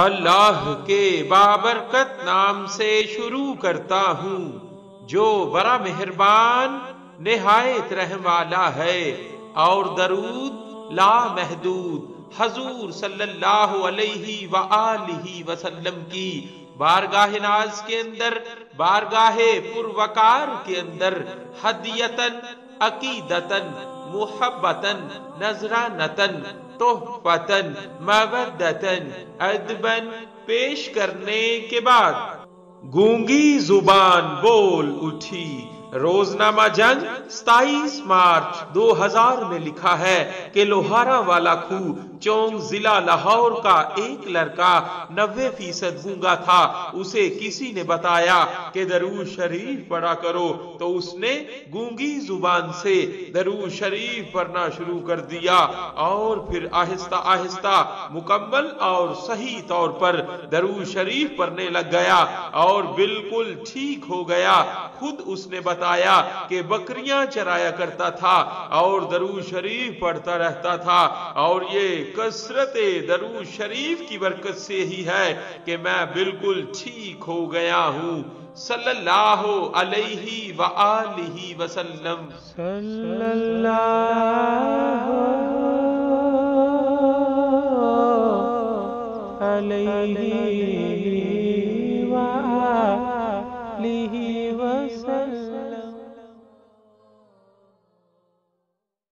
اللہ کے بابرکت نام سے شروع کرتا ہوں جو بڑا مہربان نہایت رحم والا ہے، اور درود لا محدود حضور صلی اللہ علیہ وآلہ وسلم کی بارگاہ ناز کے اندر، بارگاہ پروقار کے اندر ہدیتن عقیدتن محبتن نذرانتن تحفتن مودتن ادبن پیش کرنے کے بعد گونگی زبان بول اٹھی۔ روزنامہ جنگ 27 مارچ 2000 میں لکھا ہے کہ لوہارا والا کھو چونگ ضلع لاہور کا ایک لڑکا 90% گونگا تھا۔ اسے کسی نے بتایا کہ درود شریف پڑھا کرو تو اس نے گونگی زبان سے درود شریف پڑھنا شروع کر دیا، اور پھر آہستہ آہستہ مکمل اور صحیح طور پر درود شریف پڑھنے لگ گیا اور بالکل ٹھیک ہو گیا۔ خود اس نے بتایا کہ بکریاں چرایا کرتا تھا اور درود شریف پڑھتا رہتا تھا، اور یہ کثرت درود شریف کی برکت سے ہی ہے کہ میں بالکل ٹھیک ہو گیا ہوں۔ صلی اللہ علیہ وآلہ وسلم۔ صلی اللہ علیہ